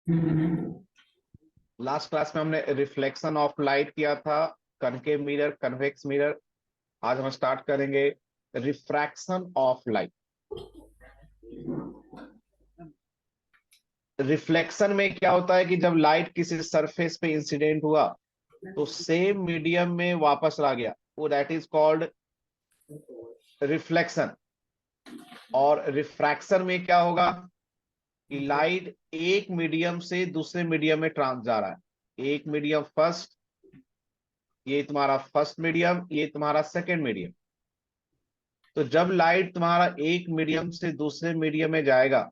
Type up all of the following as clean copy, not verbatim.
Last class में हमने reflection of light किया था, कनकेव मिरर, कन्वेक्स मिरर। आज हम स्टार्ट करेंगे रिफ्रैक्शन ऑफ लाइट। रिफ्लेक्शन में क्या होता है कि जब लाइट किसी सरफेस पे इंसिडेंट हुआ तो सेम मीडियम में वापस आ गया, वो दैट इज कॉल्ड रिफ्लेक्शन। और रिफ्रैक्शन में क्या होगा कि लाइट एक मीडियम से दूसरे मीडियम में ट्रांस जा रहा है। एक मीडियम फर्स्ट, ये तुम्हारा फर्स्ट मीडियम, ये तुम्हारा सेकेंड मीडियम। तो जब लाइट तुम्हारा एक मीडियम से दूसरे मीडियम में जाएगा,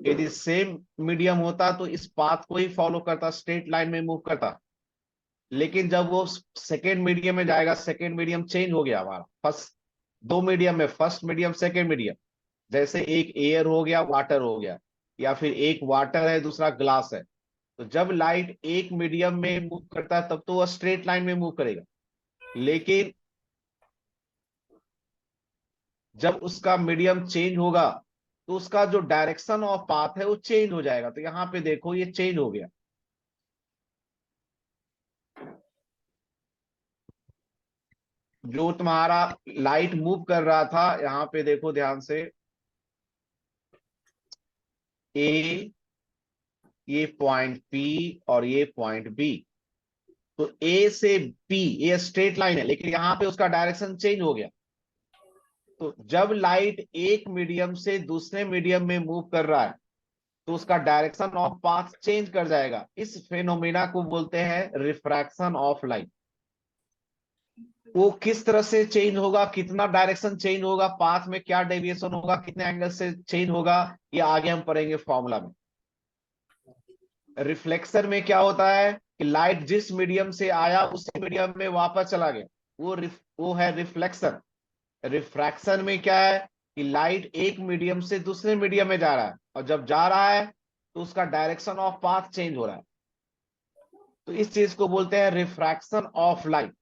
यदि सेम मीडियम होता तो इस पाथ को ही फॉलो करता, स्ट्रेट लाइन में मूव करता। लेकिन जब वो सेकेंड मीडियम में जाएगा, सेकेंड मीडियम चेंज हो गया हमारा। फर्स्ट दो मीडियम में, फर्स्ट मीडियम सेकेंड मीडियम, जैसे एक एयर हो गया, वाटर हो गया, या फिर एक वाटर है दूसरा ग्लास है। तो जब लाइट एक मीडियम में मूव करता है तब तो वह स्ट्रेट लाइन में मूव करेगा। लेकिन जब उसका मीडियम चेंज होगा तो उसका जो डायरेक्शन ऑफ पाथ है वो चेंज हो जाएगा। तो यहां पे देखो ये चेंज हो गया। जो तुम्हारा लाइट मूव कर रहा था, यहां पे देखो ध्यान से, ए, ये पॉइंट पी और ये पॉइंट बी। तो ए से बी ये स्ट्रेट लाइन है, लेकिन यहां पे उसका डायरेक्शन चेंज हो गया। तो जब लाइट एक मीडियम से दूसरे मीडियम में मूव कर रहा है तो उसका डायरेक्शन ऑफ पाथ चेंज कर जाएगा। इस फेनोमेना को बोलते हैं रिफ्रैक्शन ऑफ लाइट। वो किस तरह से चेंज होगा, कितना डायरेक्शन चेंज होगा, पाथ में क्या डेविएशन होगा, कितने एंगल से चेंज होगा, ये आगे हम पढ़ेंगे फॉर्मूला में। रिफ्लेक्शन में क्या होता है कि लाइट जिस मीडियम से आया उसी मीडियम में वापस चला गया, वो है रिफ्लेक्शन। रिफ्रैक्शन में क्या है कि लाइट एक मीडियम से दूसरे मीडियम में जा रहा है, और जब जा रहा है तो उसका डायरेक्शन ऑफ पाथ चेंज हो रहा है। तो इस चीज को बोलते हैं रिफ्रैक्शन ऑफ लाइट।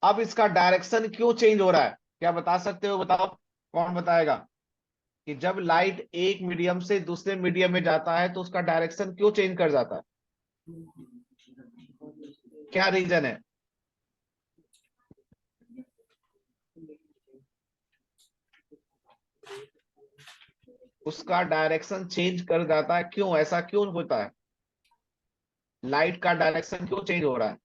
अब इसका डायरेक्शन क्यों चेंज हो रहा है, क्या बता सकते हो? बताओ, कौन बताएगा कि जब लाइट एक मीडियम से दूसरे मीडियम में जाता है तो उसका डायरेक्शन क्यों चेंज कर जाता है? क्या रीजन है? उसका डायरेक्शन चेंज कर जाता है, क्यों, ऐसा क्यों होता है? लाइट का डायरेक्शन क्यों चेंज हो रहा है?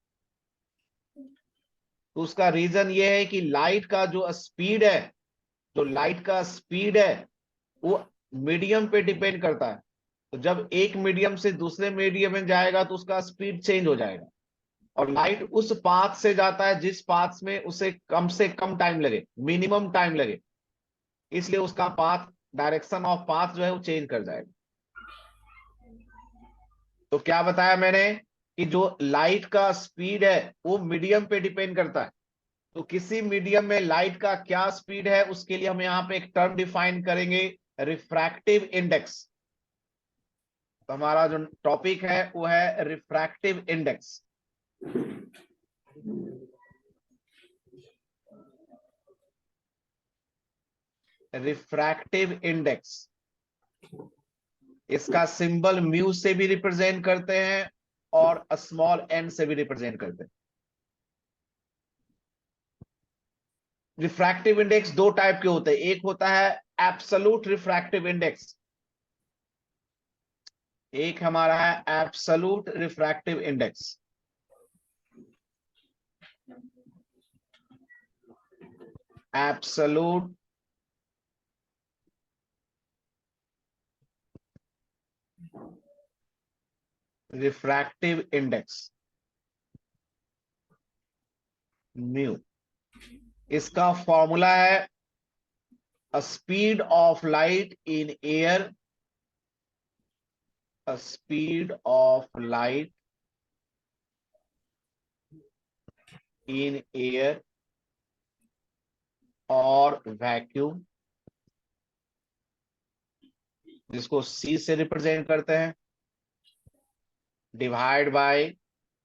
तो उसका रीजन ये है कि लाइट का जो स्पीड है, जो लाइट का स्पीड है वो मीडियम पे डिपेंड करता है। तो जब एक मीडियम से दूसरे मीडियम में जाएगा तो उसका स्पीड चेंज हो जाएगा। और लाइट उस पाथ से जाता है जिस पाथ में उसे कम से कम टाइम लगे, मिनिमम टाइम लगे, इसलिए उसका पाथ, डायरेक्शन ऑफ पाथ जो है वो चेंज कर जाएगा। तो क्या बताया मैंने कि जो लाइट का स्पीड है वो मीडियम पे डिपेंड करता है। तो किसी मीडियम में लाइट का क्या स्पीड है उसके लिए हम यहाँ पे एक टर्म डिफाइन करेंगे, रिफ्रैक्टिव इंडेक्स। तो हमारा जो टॉपिक है वो है रिफ्रैक्टिव इंडेक्स। रिफ्रैक्टिव इंडेक्स, इसका सिंबल म्यू से भी रिप्रेजेंट करते हैं और स्मॉल एन से भी रिप्रेजेंट करते हैं। रिफ्रैक्टिव इंडेक्स दो टाइप के होते हैं, एक होता है एब्सोल्यूट रिफ्रैक्टिव इंडेक्स, एक हमारा है absolute refractive index. Absolute refractive index, mu. इसका फॉर्मूला है speed of light in air, speed of light in air और वैक्यूम, जिसको सी से रिप्रेजेंट करते हैं, divide by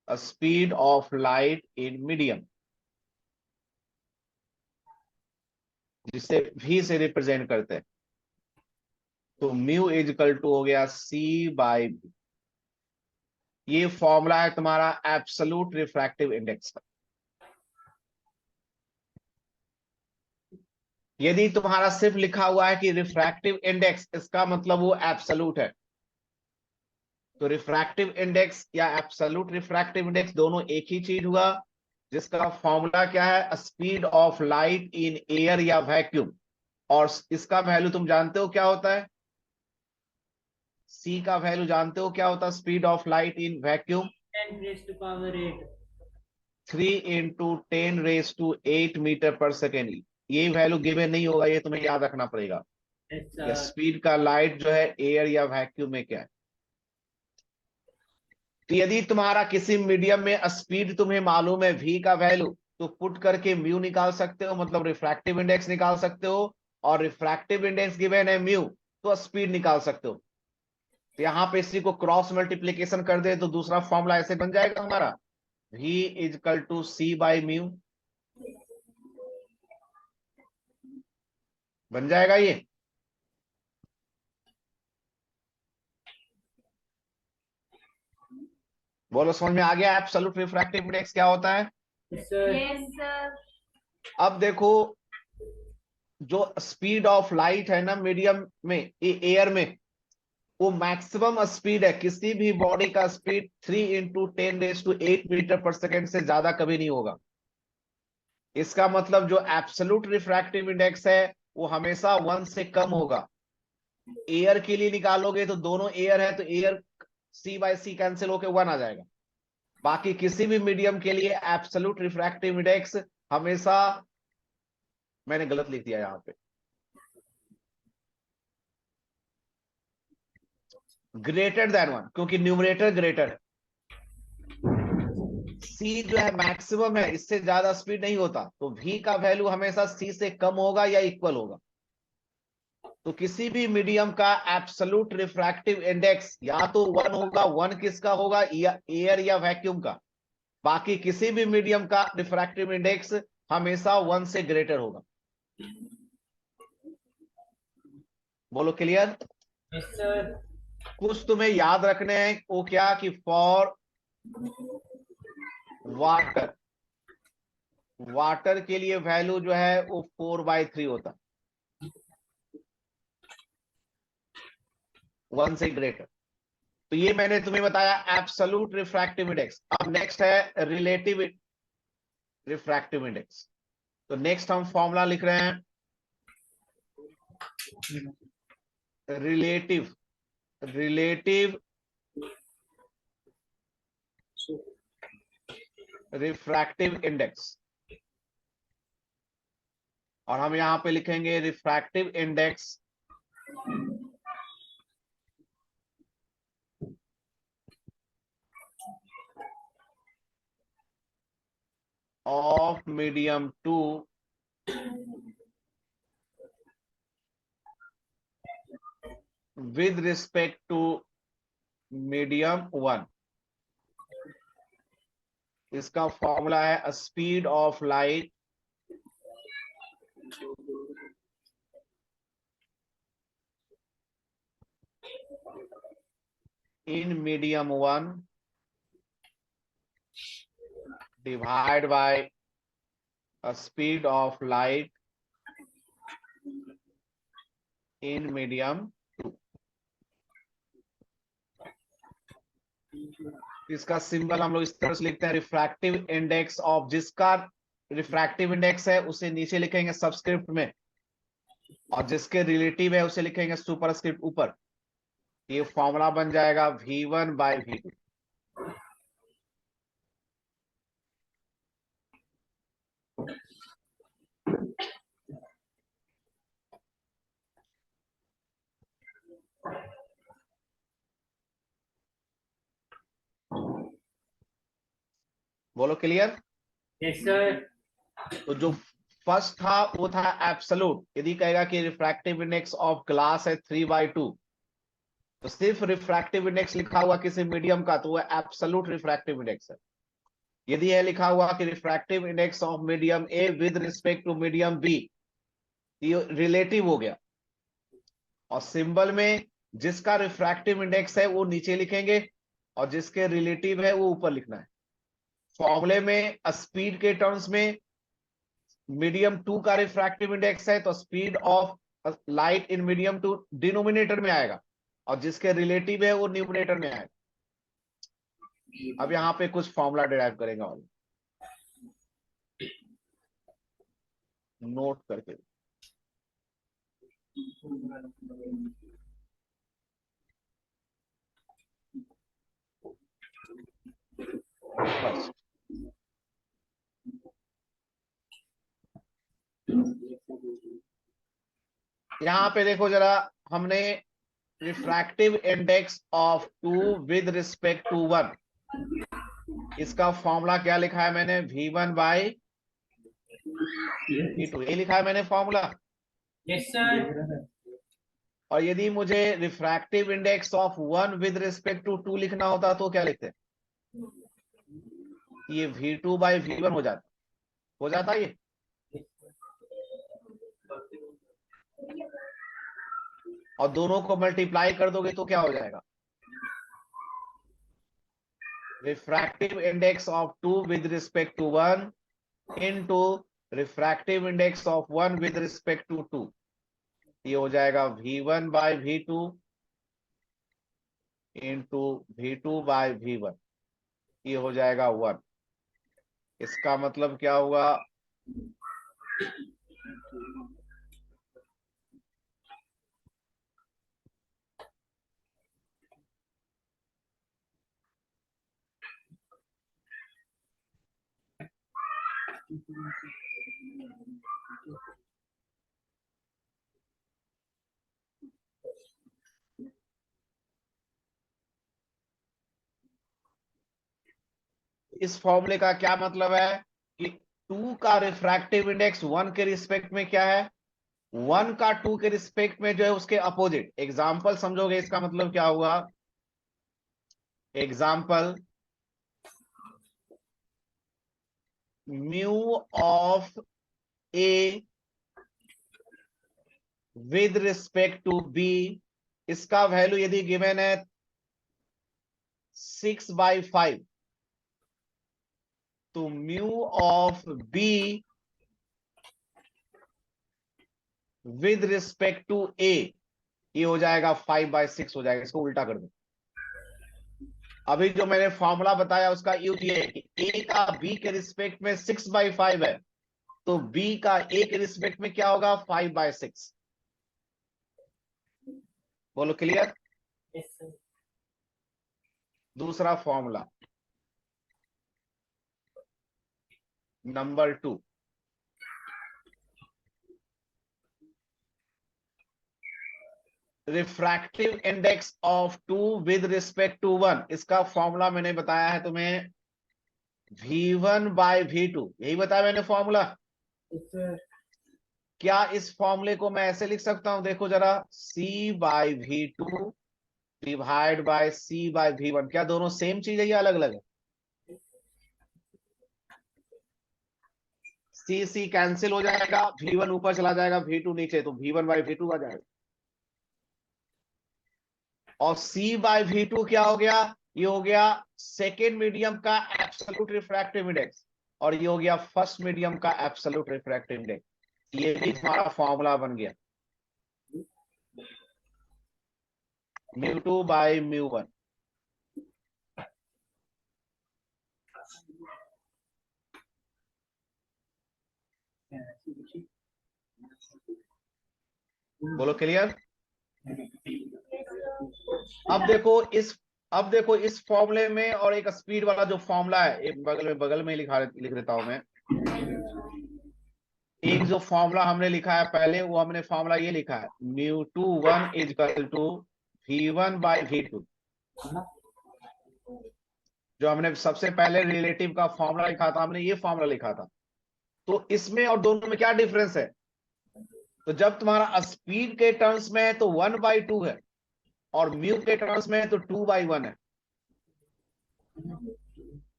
speed of light in medium, जिसे वी से रिप्रेजेंट करते हैं। तो म्यू इज इक्वल टू हो गया C बाई B। ये फॉर्मूला है तुम्हारा एब्सोल्यूट रिफ्रैक्टिव इंडेक्स का। यदि तुम्हारा सिर्फ लिखा हुआ है कि रिफ्रैक्टिव इंडेक्स, इसका मतलब वो एब्सोल्यूट है। तो रिफ्रैक्टिव इंडेक्स या एब्सोल्यूट रिफ्रैक्टिव इंडेक्स दोनों एक ही चीज हुआ, जिसका फॉर्मूला क्या है, speed of light in air या वैक्यूम। और इसका वैल्यू तुम जानते हो क्या होता है, सी का वैल्यू जानते हो क्या होता है, speed of light in vacuum 10⁻⁸ 3 × 10⁻⁸ metre per second. ये वैल्यू गिवन नहीं होगा, ये तुम्हें याद रखना पड़ेगा। या सर। स्पीड का लाइट जो है एयर या वैक्यूम में क्या है। तो यदि तुम्हारा किसी मीडियम में स्पीड तुम्हें मालूम है v का वैल्यू, तो पुट करके म्यू निकाल सकते हो, मतलब रिफ्रैक्टिव इंडेक्स निकाल सकते हो। और रिफ्रैक्टिव इंडेक्स गिवन है म्यू, तो स्पीड निकाल सकते हो। तो यहां पे इसी को क्रॉस मल्टीप्लीकेशन कर दे तो दूसरा फॉर्मूला ऐसे बन जाएगा हमारा, v is equal to C by mu. बन जाएगा ये। बोलो समझ में आ गया एब्सोल्यूट रिफ्रैक्टिव इंडेक्स क्या होता है। सर। अब देखो, जो स्पीड ऑफ लाइट है ना मीडियम में, एयर में, वो मैक्सिमम स्पीड है। किसी भी बॉडी का स्पीड 3 × 10⁸ मीटर पर सेकेंड से ज्यादा कभी नहीं होगा। इसका मतलब जो एब्सोल्यूट रिफ्रैक्टिव इंडेक्स है वो हमेशा 1 से कम होगा। एयर के लिए निकालोगे तो दोनों एयर है, तो air C by C cancel होकर 1 आ जाएगा। बाकी किसी भी मीडियम के लिए एब्सोल्यूट रिफ्रैक्टिव इंडेक्स हमेशा, मैंने गलत लिख दिया यहां पे, ग्रेटर देन 1, क्योंकि न्यूमरेटर ग्रेटर है। C जो है मैक्सिमम है, इससे ज्यादा स्पीड नहीं होता, तो V का वैल्यू हमेशा C से कम होगा या इक्वल होगा। तो किसी भी मीडियम का एब्सोल्यूट रिफ्रैक्टिव इंडेक्स या तो 1 होगा। 1 किसका होगा, या एयर या वैक्यूम का। बाकी किसी भी मीडियम का रिफ्रैक्टिव इंडेक्स हमेशा 1 से ग्रेटर होगा। बोलो क्लियर। सर। कुछ तुम्हें याद रखने हैं, वो क्या कि फॉर वाटर, वाटर के लिए वैल्यू जो है वो 4/3 होता, 1 से ग्रेटर। तो ये मैंने तुम्हें बताया एब्सोल्यूट रिफ्रैक्टिव इंडेक्स। अब नेक्स्ट है रिलेटिव रिफ्रैक्टिव इंडेक्स। तो नेक्स्ट हम फॉर्मूला लिख रहे हैं, रिलेटिव रिलेटिव रिफ्रैक्टिव इंडेक्स। और हम यहां पे लिखेंगे refractive index of medium 2 with respect to medium 1। इसका फॉर्मूला है speed of light in medium 1 divide by speed of light in medium 2। इसका सिंबल हम लोग इस तरह से लिखते हैं, रिफ्रैक्टिव इंडेक्स ऑफ, जिसका रिफ्रैक्टिव इंडेक्स है उसे नीचे लिखेंगे सबस्क्रिप्ट में, और जिसके रिलेटिव है उसे लिखेंगे सुपरस्क्रिप्ट ऊपर। ये फॉर्मूला बन जाएगा V1/V2। बोलो क्लियर। Yes sir. तो जो फर्स्ट था वो था एब्सोल्यूट। यदि कहेगा कि रिफ्रैक्टिव इंडेक्स ऑफ ग्लास है 3/2, तो सिर्फ रिफ्रैक्टिव इंडेक्स लिखा हुआ किसी मीडियम का तो वो एब्सोल्यूट रिफ्रैक्टिव इंडेक्स है। यदि है लिखा हुआ कि refractive index of medium A with respect to medium B, ये रिलेटिव हो गया। और सिंबल में जिसका रिफ्रैक्टिव इंडेक्स है वो नीचे लिखेंगे और जिसके रिलेटिव है वो ऊपर लिखना है। फॉर्मूले में स्पीड के टर्म्स में मीडियम 2 का रिफ्रैक्टिव इंडेक्स है तो speed of light in medium 2 denominator में आएगा और जिसके रिलेटिव है वो न्यूमिनेटर में आएगा। अब यहां पे कुछ फॉर्मूला डिराइव करेंगे और नोट करके। बस यहां पे देखो जरा, हमने refractive index of 2 with respect to 1, इसका फॉर्मूला क्या लिखा है मैंने, V1 बाई V2, ये लिखा है मैंने फॉर्मूला। Yes sir. और यदि मुझे refractive index of 1 with respect to 2 लिखना होता तो क्या लिखते, ये V2 बाई V1 हो जाता ये। और दोनों को मल्टीप्लाई कर दोगे तो क्या हो जाएगा, refractive index of 2 with respect to 1 into refractive index of 1 with respect to 2, ये हो जाएगा V1 by V2 into V2 by V1, ये हो जाएगा 1। इसका मतलब क्या हुआ, इस फॉर्मूले का क्या मतलब है कि 2 का रिफ्रैक्टिव इंडेक्स 1 के रिस्पेक्ट में क्या है, 1 का 2 के रिस्पेक्ट में जो है उसके अपोजिट। एग्जाम्पल समझोगे इसका मतलब क्या हुआ, example mu of A with respect to B, इसका वैल्यू यदि गिवन है 6/5, तो mu of B with respect to A, ये हो जाएगा 5/6 हो जाएगा। इसको उल्टा कर दो। अभी जो मैंने फॉर्मूला बताया उसका यूज ये है कि ए का बी के रिस्पेक्ट में 6/5 है, तो बी का ए के रिस्पेक्ट में क्या होगा, 5/6। बोलो क्लियर। Yes sir. दूसरा formula number 2, refractive index of 2 with respect to 1, इसका फॉर्मूला मैंने बताया है तुम्हें V1 बाई V2, यही बताया मैंने फॉर्मूला। Yes sir. क्या इस फॉर्मूले को मैं ऐसे लिख सकता हूं, देखो जरा, C/V2 डिवाइड बाय C/V1, क्या दोनों सेम चीज है या अलग अलग है, C कैंसिल हो जाएगा, V1 ऊपर चला जाएगा, V2 नीचे, तो V1/V2 आ जाएगा। और C/V2 क्या हो गया, ये हो गया सेकेंड मीडियम का एब्सोल्यूट रिफ्रैक्टिव इंडेक्स और ये हो गया फर्स्ट मीडियम का एब्सोल्यूट रिफ्रैक्टिव इंडेक्स। ये भी हमारा फॉर्मूला बन गया μ2 बाई μ1। बोलो क्लियर। अब देखो इस फॉर्मूले में और एक स्पीड वाला जो फॉर्मूला है, एक बगल में लिख देता हूं मैं। एक जो फॉर्मूला हमने लिखा है पहले, वो हमने फॉर्मूला ये लिखा है μ21 equal to V1 by V2, जो हमने सबसे पहले रिलेटिव का फॉर्मूला लिखा था, हमने ये फॉर्मूला लिखा था। तो इसमें और दोनों में क्या डिफरेंस है, तो जब तुम्हारा स्पीड के टर्म्स में है तो 1/2 है और म्यू के टर्म्स में है तो 2/1 है।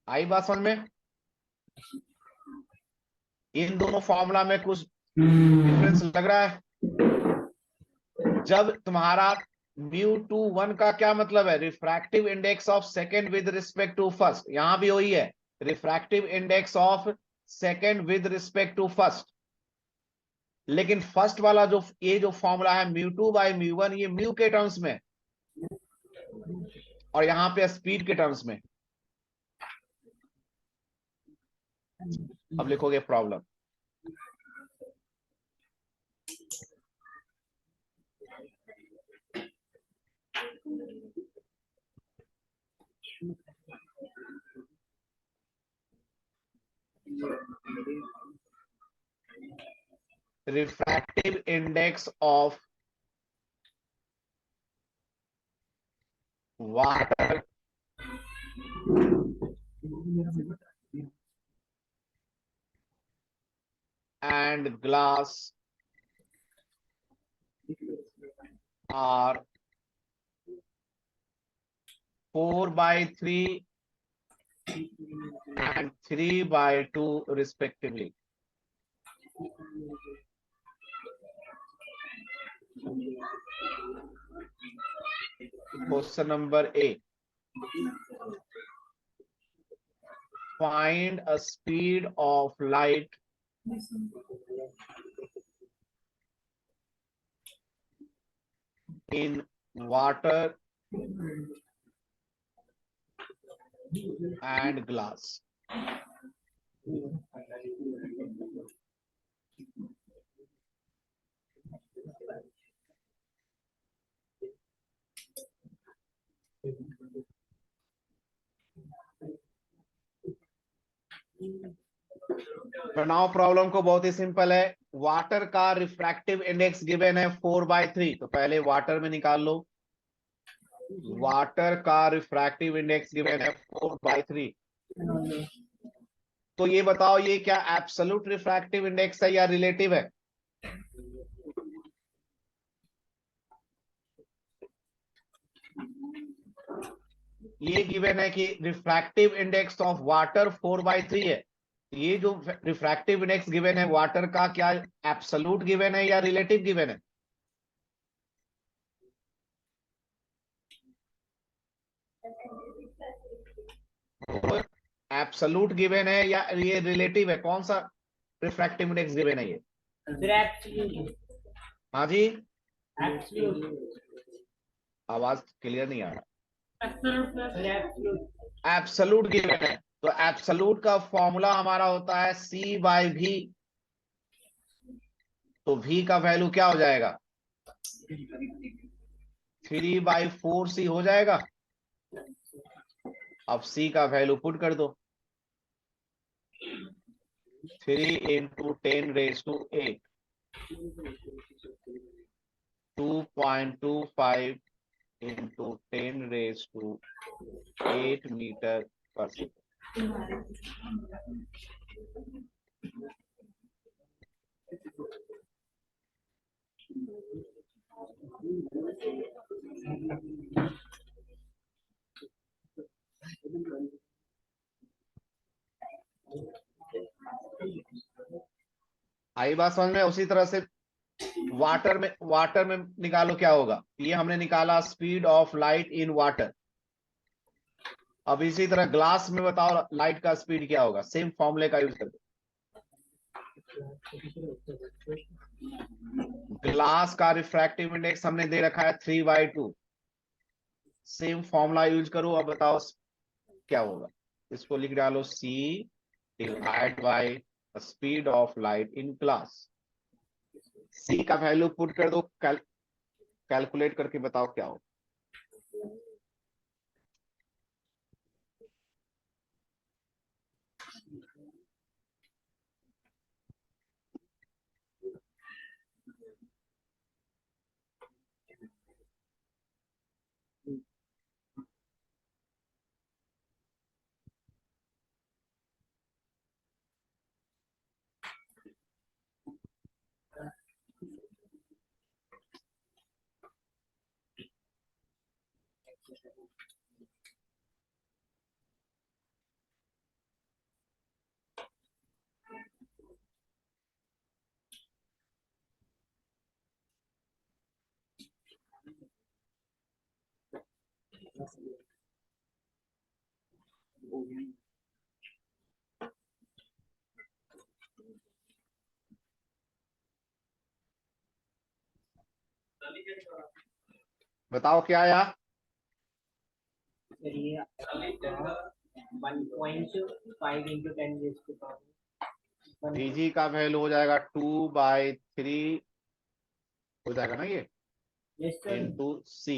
आई बात समझ में। इन दोनों फॉर्मूला में कुछ डिफरेंस लग रहा है, जब तुम्हारा μ21 का क्या मतलब है, refractive index of second with respect to first, यहां भी वही है, refractive index of second with respect to first. लेकिन फर्स्ट वाला जो ये जो फॉर्मूला है μ2/μ1, ये म्यू के टर्म्स में और यहां पे स्पीड के टर्म्स में। अब लिखोगे problem. refractive index of water and glass are 4/3 and 3/2 respectively. Question number A. Find a speed of light in water and glass. बनाओ प्रॉब्लम को, बहुत ही सिंपल है। वाटर का रिफ्रैक्टिव इंडेक्स गिवन है 4/3, तो पहले वाटर में निकाल लो। वाटर का रिफ्रैक्टिव इंडेक्स गिवन है 4/3। तो ये बताओ ये क्या एब्सोल्यूट रिफ्रैक्टिव इंडेक्स है या रिलेटिव है? ये गिवन है कि रिफ्रैक्टिव इंडेक्स ऑफ वाटर 4/3 है। ये जो रिफ्रैक्टिव इंडेक्स गिवन है वाटर का, क्या एब्सोल्यूट गिवन है या रिलेटिव गिवन है? एब्सोल्यूट गिवन है या ये रिलेटिव है? कौन सा रिफ्रैक्टिव इंडेक्स गिवन है ये? हाँ जी, आवाज क्लियर नहीं आ रहा। एब्सोल्यूट गिवन है, तो एब्सोल्यूट का फॉर्मूला हमारा होता है C/V। तो V का वैल्यू क्या हो जाएगा? 3/4C हो जाएगा। अब C का वैल्यू पुट कर दो, 3 × 10⁸, 2.25 × 10⁸ मीटर पर सेकेंड। आई बात समझ में? उसी तरह से वाटर में निकालो क्या होगा। ये हमने निकाला speed of light in water. अब इसी तरह ग्लास में बताओ लाइट का स्पीड क्या होगा। सेम फॉर्मूले का यूज करके, ग्लास का रिफ्रैक्टिव इंडेक्स हमने दे रखा है 3/2। सेम फॉर्मूला यूज करो। अब बताओ क्या होगा। इसको लिख डालो, C divide by speed of light in glass. C का वैल्यू पुट कर दो, कैलकुलेट करके बताओ क्या होगा। बताओ क्या आया? सर ये 1.5 into 10 raised to power DG का वैल्यू हो जाएगा 2/3 हो जाएगा ना ये, yes sir into C.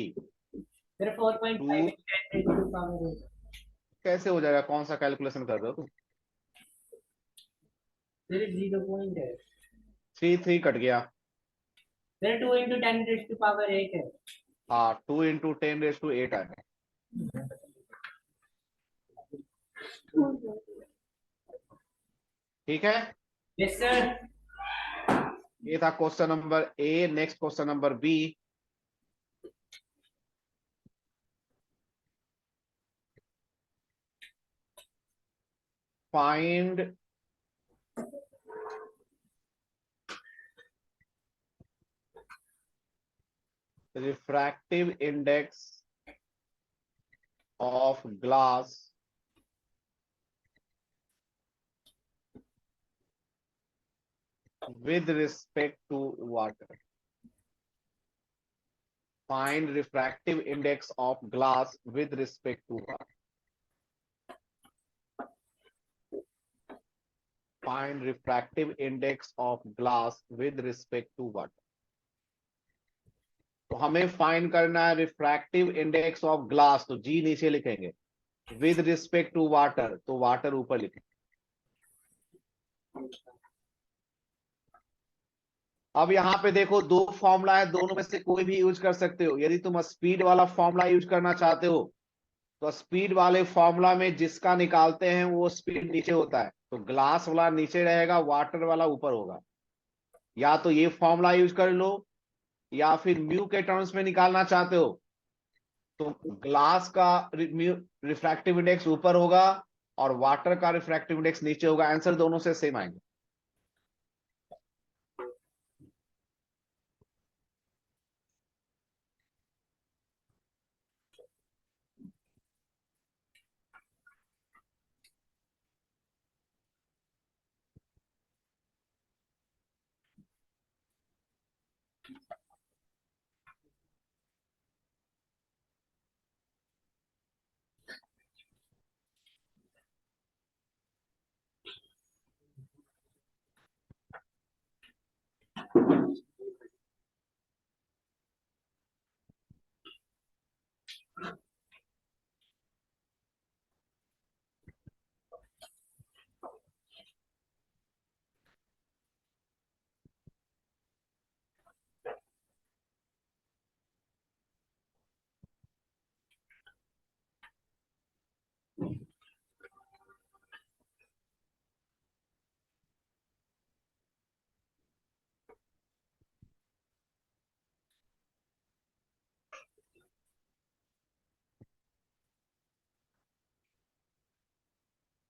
Sir 4.5 two into 10 raised to power 8 कैसे हो जाएगा? कौन सा कैलकुलेशन कर रहे हो तुम? सर 0 पॉइंट है 3 कट गया। Sir 2 into 10 raised to power 8 है हाँ, 2 × 10⁸ आएगा। ठीक है, yes sir ये था question number A. Next question number B. Find refractive index of glass with respect to water. Find refractive index of glass with respect to water. Find refractive index of glass with respect to water. तो हमें find करना है refractive index of glass, तो जी नीचे लिखेंगे, with respect to water तो water ऊपर लिखेंगे। अब यहाँ पे देखो दो फॉर्मूला है, दोनों में से कोई भी यूज कर सकते हो। यदि तुम स्पीड वाला फॉर्मूला यूज करना चाहते हो तो स्पीड वाले फॉर्मूला में जिसका निकालते हैं वो स्पीड नीचे होता है, तो ग्लास वाला नीचे रहेगा, वाटर वाला ऊपर होगा। या तो ये फॉर्मूला यूज कर लो, या फिर म्यू के टर्म्स में निकालना चाहते हो तो ग्लास का रिफ्रैक्टिव इंडेक्स ऊपर होगा और वाटर का रिफ्रैक्टिव इंडेक्स नीचे होगा। आंसर दोनों से सेम आएंगे।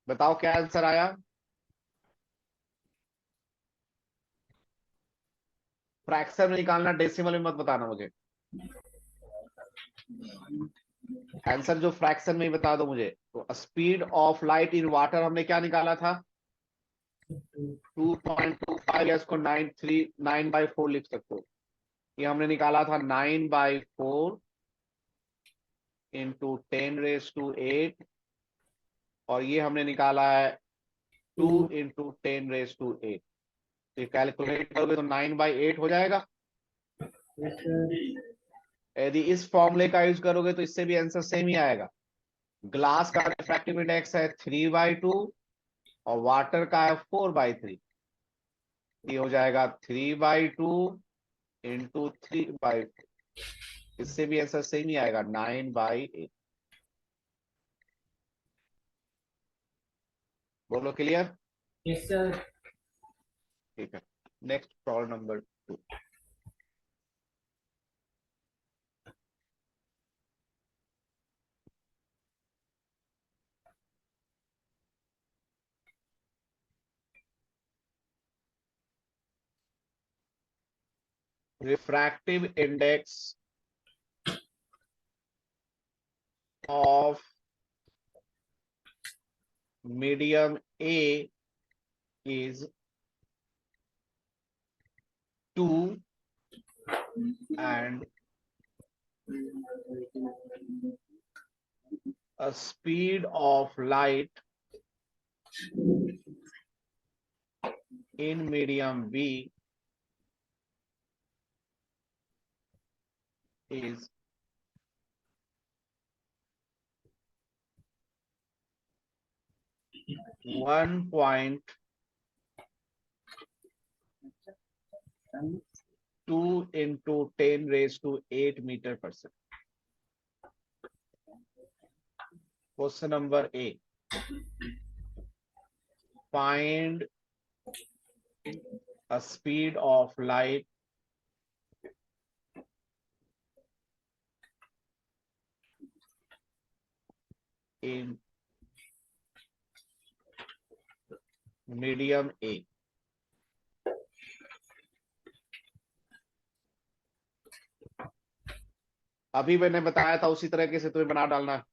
बताओ क्या आंसर आया? फ्रैक्शन में निकालना, डेसिमल में मत बताना मुझे। आंसर जो फ्रैक्शन में ही बता दो मुझे। तो speed of light in water हमने क्या निकाला था? 2.25, या इसको 9/4 लिख सकते हो। ये हमने निकाला था 9/4 इंटू 10⁸ और ये हमने निकाला है 2 × 10⁸। तो कैलकुलेट करोगे तो 9/8 हो जाएगा। yes sir यदि इस फॉर्मूले का यूज करोगे तो इससे भी आंसर सेम ही आएगा। ग्लास का रिफ्रैक्टिव इंडेक्स है 3/2 और वाटर का है 4/3। ये हो जाएगा 3/2 इंटू 3/4। इससे भी आंसर सेम ही आएगा 9/8। बोलो क्लियर? yes sir ठीक है, next problem number 2। refractive index of medium A is 2 and a speed of light in medium B is 1.2 into 10 raised to 8 meter per second. Question number A. Find a speed of light in medium A. अभी मैंने बताया था उसी तरीके से तुम्हें बना डालना है।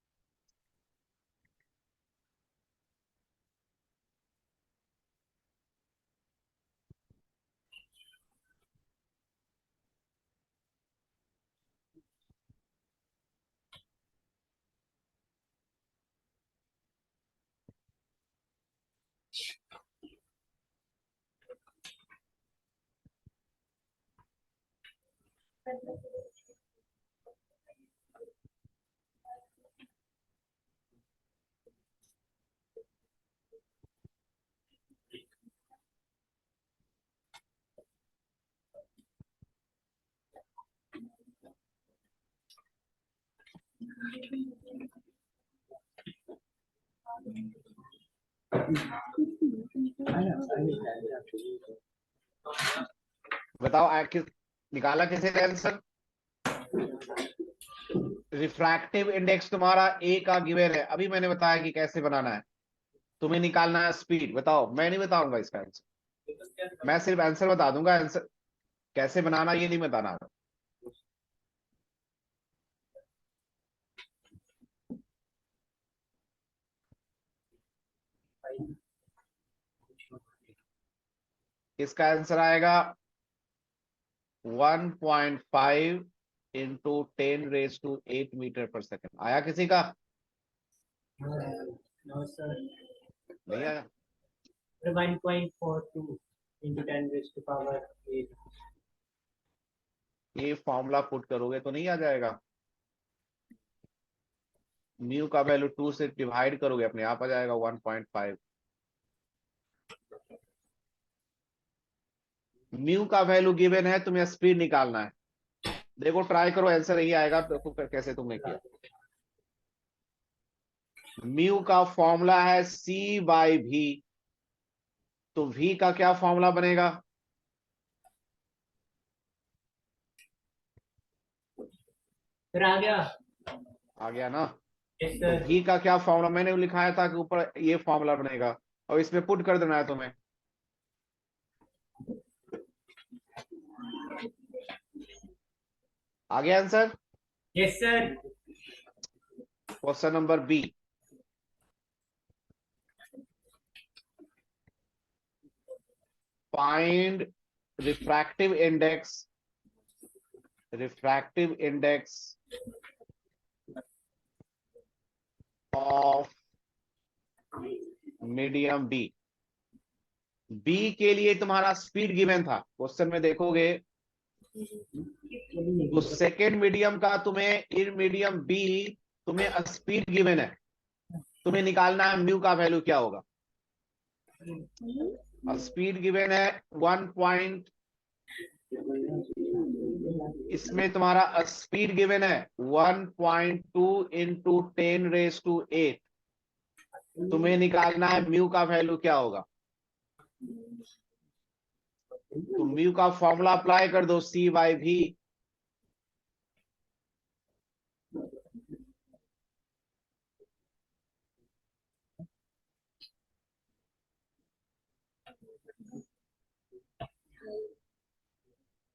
बताओ निकाला किसे आंसर? रिफ्रैक्टिव इंडेक्स तुम्हारा ए का गिवन है। अभी मैंने बताया कि कैसे बनाना है। तुम्हें निकालना है स्पीड। बताओ, मैं नहीं बताऊंगा इसका आंसर, मैं सिर्फ आंसर बता दूंगा। आंसर कैसे बनाना ये नहीं बताना। इसका आंसर आएगा 1.5 into 10 raised to 8 मीटर पर सेकंड। आया किसी का? No, sir. नहीं आया? 1.42 into 10 raised to power 8. ये फॉर्मूला पुट करोगे तो नहीं आ जाएगा। म्यू का वैल्यू 2 से डिवाइड करोगे अपने आप आ जाएगा 1.5। म्यू का वैल्यू गिवन है, तुम्हें स्पीड निकालना है। देखो ट्राई करो, आंसर यही आएगा। देखो कैसे तुमने किया। म्यू का फॉर्मूला है सी बाई भी, तो वी का क्या फॉर्मूला बनेगा? फिर आ गया। आ गया ना? Yes, तो sir. वी का क्या फॉर्मूला मैंने लिखाया था कि ऊपर ये फॉर्मूला बनेगा और इसमें पुट कर देना है तुम्हें। आ गया answer? Yes, sir. Question number B. Find refractive index of medium B. B के लिए तुम्हारा स्पीड गिवन था। क्वेश्चन में देखोगे तो सेकेंड मीडियम का तुम्हें इन मीडियम बी तुम्हें स्पीड गिवन है। तुम्हें निकालना है म्यू का वैल्यू क्या होगा। स्पीड गिवन है 1. इसमें तुम्हारा स्पीड गिवन है 1.2 into 10 raised to 8। तुम्हें निकालना है म्यू का वैल्यू क्या होगा। तो म्यू का फॉर्मूला अप्लाई कर दो, सी बाई भी।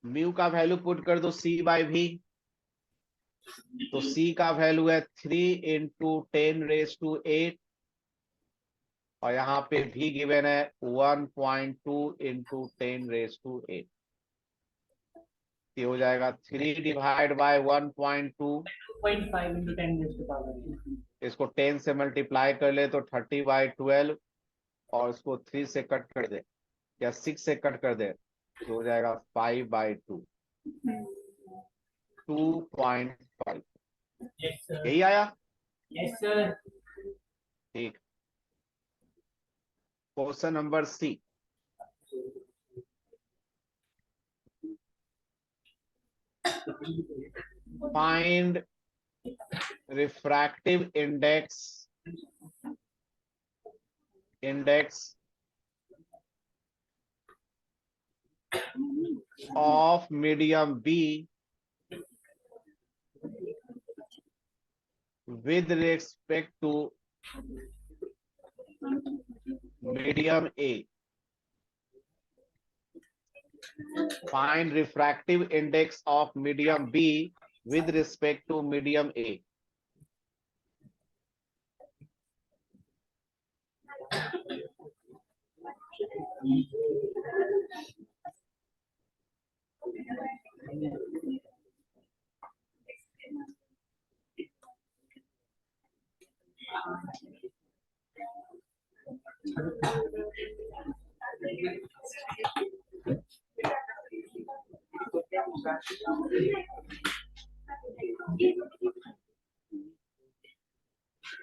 म्यू का वैल्यू पुट कर दो सी बाई भी। तो सी का वैल्यू है 3 into 10 raised to 8 और यहाँ पे भी गिवन है 1.2 into 10 raised to 8। ये हो जाएगा 3 divide by 1.2, 2.5 into 10 raised to power 8. इसको 10 से मल्टीप्लाई कर ले तो 30/12, और इसको 3 से कट कर दे या 6 से कट कर दे तो हो जाएगा 5/2, 2.5। Yes, sir. यही आया? Yes, sir. ठीक। Question number C, find refractive index of medium B with respect to medium A. Find refractive index of medium B with respect to medium A.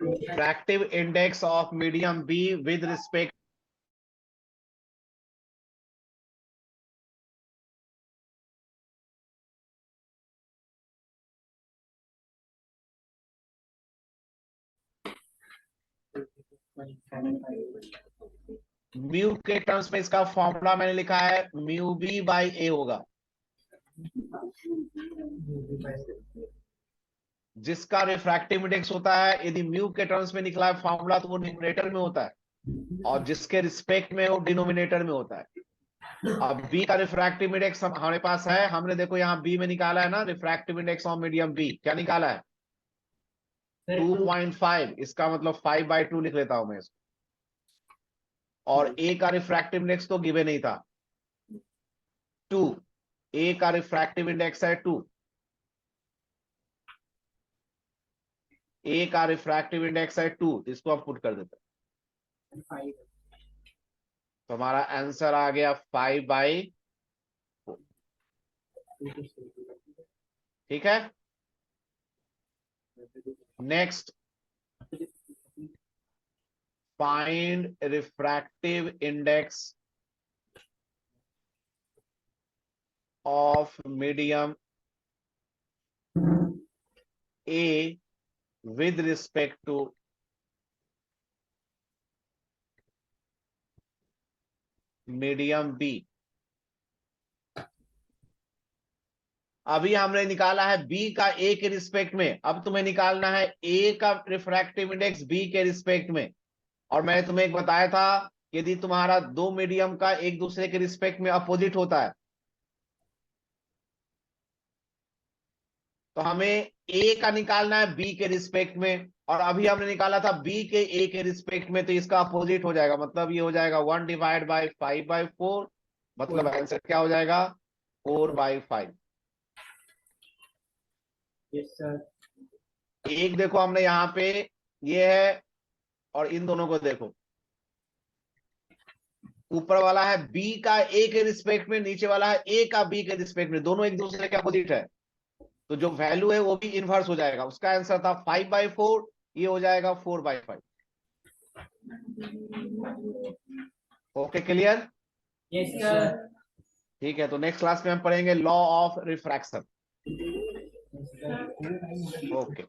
Refractive index of medium B with respect mu के terms में इसका formula मैंने लिखा है mu B by ए होगा, जिसका refractive index होता है, यदि म्यू के टर्म्स में निकला है फॉर्मूला तो वो न्यूमरेटर में होता है, और जिसके रिस्पेक्ट में वो डिनोमिनेटर में होता है। अब बी का रिफ्रैक्टिव इंडेक्स हमारे पास है, हमने देखो यहाँ बी में निकाला है ना, refractive index of medium B क्या निकाला है 2.5, इसका मतलब 5/2 लिख लेता हूं मैं इसको। और ए का रिफ्रैक्टिव इंडेक्स तो गिवन नहीं था 2, ए का रिफ्रैक्टिव इंडेक्स है 2, ए का रिफ्रैक्टिव इंडेक्स है 2, इसको आप पुट कर देते हैं तो हमारा आंसर आ गया 5/4। ठीक है, next, find refractive index of medium A with respect to medium B। अभी हमने निकाला है B का A के रिस्पेक्ट में, अब तुम्हें निकालना है A का रिफ्रैक्टिव इंडेक्स B के रिस्पेक्ट में। और मैंने तुम्हें एक बताया था यदि तुम्हारा दो मीडियम का एक दूसरे के रिस्पेक्ट में अपोजिट होता है तो हमें ए का निकालना है बी के रिस्पेक्ट में, और अभी हमने निकाला था बी के ए के रिस्पेक्ट में, तो इसका अपोजिट हो जाएगा, मतलब ये हो जाएगा 1 डिवाइड बाय 5/4, मतलब आंसर क्या हो जाएगा 4/5। Yes sir. एक देखो हमने यहाँ पे ये है, और इन दोनों को देखो, ऊपर वाला है बी का ए के रिस्पेक्ट में, नीचे वाला है ए का बी के रिस्पेक्ट में, दोनों एक दूसरे के अपोजिट है, तो जो वैल्यू है वो भी इनवर्स हो जाएगा। उसका आंसर था 5/4, ये हो जाएगा 4/5। Okay, clear? Yes sir. ठीक है, तो नेक्स्ट क्लास में हम पढ़ेंगे लॉ ऑफ रिफ्रैक्शन। ओके।